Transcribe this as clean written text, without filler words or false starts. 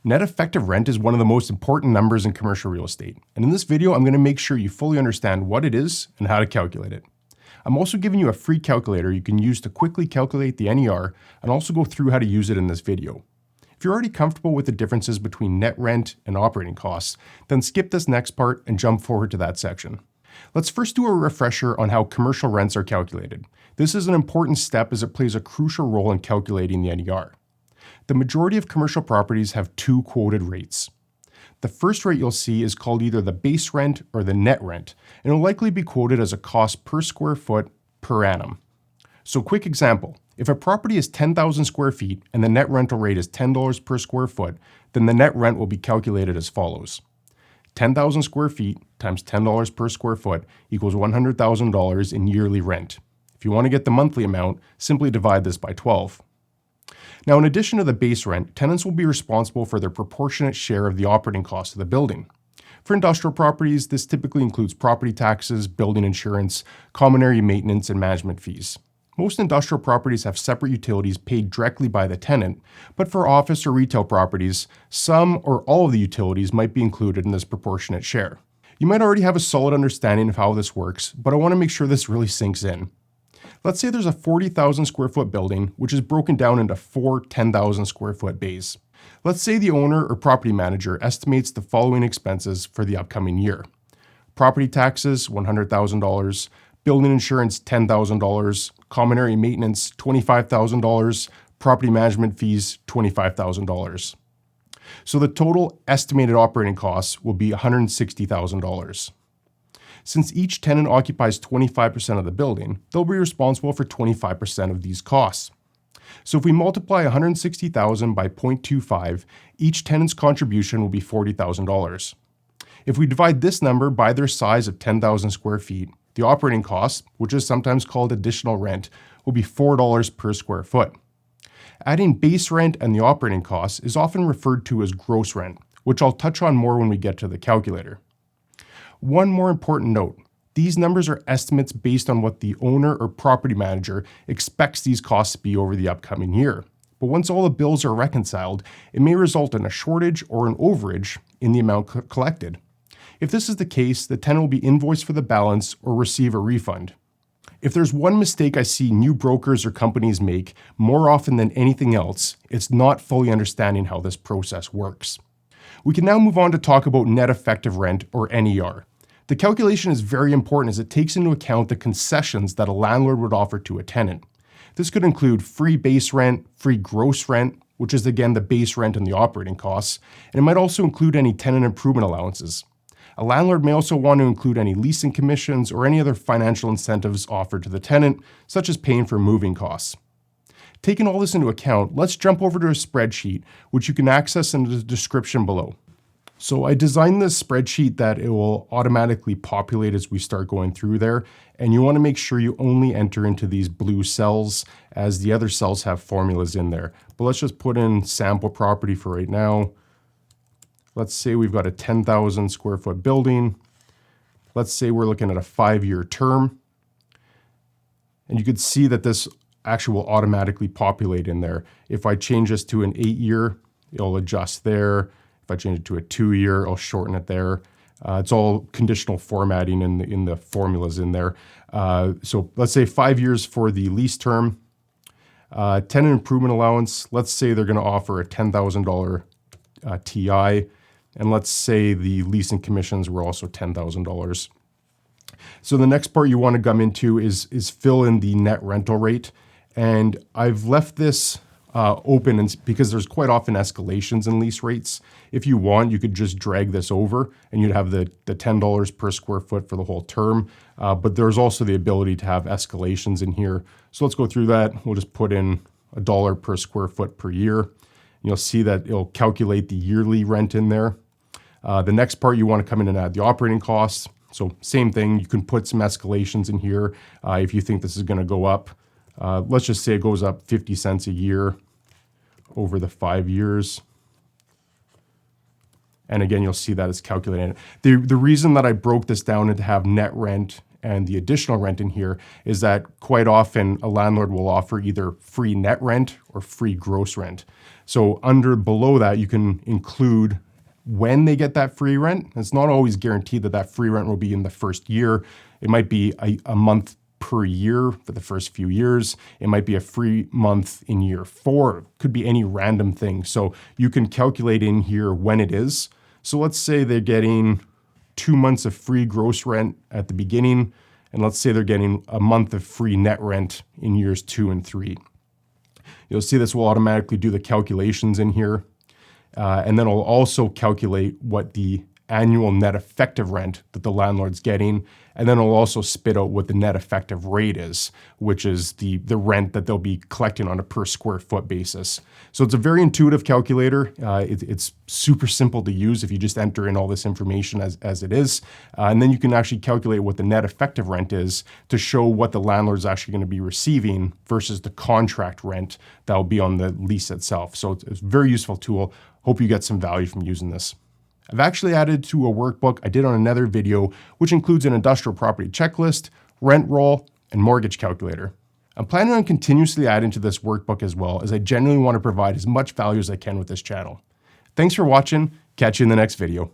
Net effective rent is one of the most important numbers in commercial real estate, and in this video I'm going to make sure you fully understand what it is and how to calculate it. I'm also giving you a free calculator you can use to quickly calculate the NER and also go through how to use it in this video. If you're already comfortable with the differences between net rent and operating costs, then skip this next part and jump forward to that section. Let's first do a refresher on how commercial rents are calculated. This is an important step as it plays a crucial role in calculating the NER. The majority of commercial properties have two quoted rates. The first rate you'll see is called either the base rent or the net rent, and it'll likely be quoted as a cost per square foot per annum. So quick example, if a property is 10,000 square feet and the net rental rate is $10 per square foot, then the net rent will be calculated as follows. 10,000 square feet times $10 per square foot equals $100,000 in yearly rent. If you want to get the monthly amount, simply divide this by 12. Now, in addition to the base rent, tenants will be responsible for their proportionate share of the operating cost of the building. For industrial properties, this typically includes property taxes, building insurance, common area maintenance, and management fees. Most industrial properties have separate utilities paid directly by the tenant, but for office or retail properties, some or all of the utilities might be included in this proportionate share. You might already have a solid understanding of how this works, but I want to make sure this really sinks in. Let's say there's a 40,000 square foot building, which is broken down into four 10,000 square foot bays. Let's say the owner or property manager estimates the following expenses for the upcoming year. Property taxes, $100,000, building insurance, $10,000, common area maintenance, $25,000, property management fees, $25,000. So the total estimated operating costs will be $160,000. Since each tenant occupies 25% of the building, they'll be responsible for 25% of these costs. So if we multiply $160,000 by 0.25, each tenant's contribution will be $40,000. If we divide this number by their size of 10,000 square feet, the operating cost, which is sometimes called additional rent, will be $4 per square foot. Adding base rent and the operating costs is often referred to as gross rent, which I'll touch on more when we get to the calculator. One more important note, these numbers are estimates based on what the owner or property manager expects these costs to be over the upcoming year. But once all the bills are reconciled, it may result in a shortage or an overage in the amount collected. If this is the case, the tenant will be invoiced for the balance or receive a refund. If there's one mistake I see new brokers or companies make more often than anything else, it's not fully understanding how this process works. We can now move on to talk about net effective rent, or NER. The calculation is very important as it takes into account the concessions that a landlord would offer to a tenant. This could include free base rent, free gross rent, which is again the base rent and the operating costs, and it might also include any tenant improvement allowances. A landlord may also want to include any leasing commissions or any other financial incentives offered to the tenant, such as paying for moving costs. Taking all this into account, let's jump over to a spreadsheet, which you can access in the description below. So I designed this spreadsheet that it will automatically populate as we start going through there, and you want to make sure you only enter into these blue cells as the other cells have formulas in there. But let's just put in sample property for right now. Let's say we've got a 10,000 square foot building. Let's say we're looking at a 5-year term. And you could see that this actually will automatically populate in there. If I change this to an 8-year, it'll adjust there. If I change it to a 2-year, I'll shorten it there. It's all conditional formatting in the formulas in there. So let's say 5 years for the lease term. Tenant improvement allowance, let's say they're going to offer a $10,000 TI. And let's say the leasing commissions were also $10,000. So the next part you want to come into is fill in the net rental rate. And I've left this open because there's quite often escalations in lease rates. If you want, you could just drag this over and you'd have the $10 per square foot for the whole term. But there's also the ability to have escalations in here. So let's go through that. We'll just put in $1 per square foot per year. You'll see that it'll calculate the yearly rent in there. The next part, you want to come in and add the operating costs. So same thing, you can put some escalations in here if you think this is going to go up. Let's just say it goes up 50 cents a year over the 5 years. And again, you'll see that it's calculated. The reason that I broke this down into have net rent and the additional rent in here is that quite often a landlord will offer either free net rent or free gross rent. So below that, you can include when they get that free rent. It's not always guaranteed that that free rent will be in the first year. It might be a month per year for the first few years. It might be a free month in year 4. It could be any random thing. So you can calculate in here when it is. So let's say they're getting 2 months of free gross rent at the beginning, and let's say they're getting a month of free net rent in years 2 and 3. You'll see this will automatically do the calculations in here. And then it'll also calculate what the annual net effective rent that the landlord's getting. And then it'll also spit out what the net effective rate is, which is the rent that they'll be collecting on a per square foot basis. So it's a very intuitive calculator. It's super simple to use if you just enter in all this information as it is. And then you can actually calculate what the net effective rent is to show what the landlord's actually going to be receiving versus the contract rent that will be on the lease itself. So it's a very useful tool. Hope you get some value from using this. I've actually added to a workbook I did on another video, which includes an industrial property checklist, rent roll, and mortgage calculator. I'm planning on continuously adding to this workbook as well, as I genuinely want to provide as much value as I can with this channel. Thanks for watching. Catch you in the next video.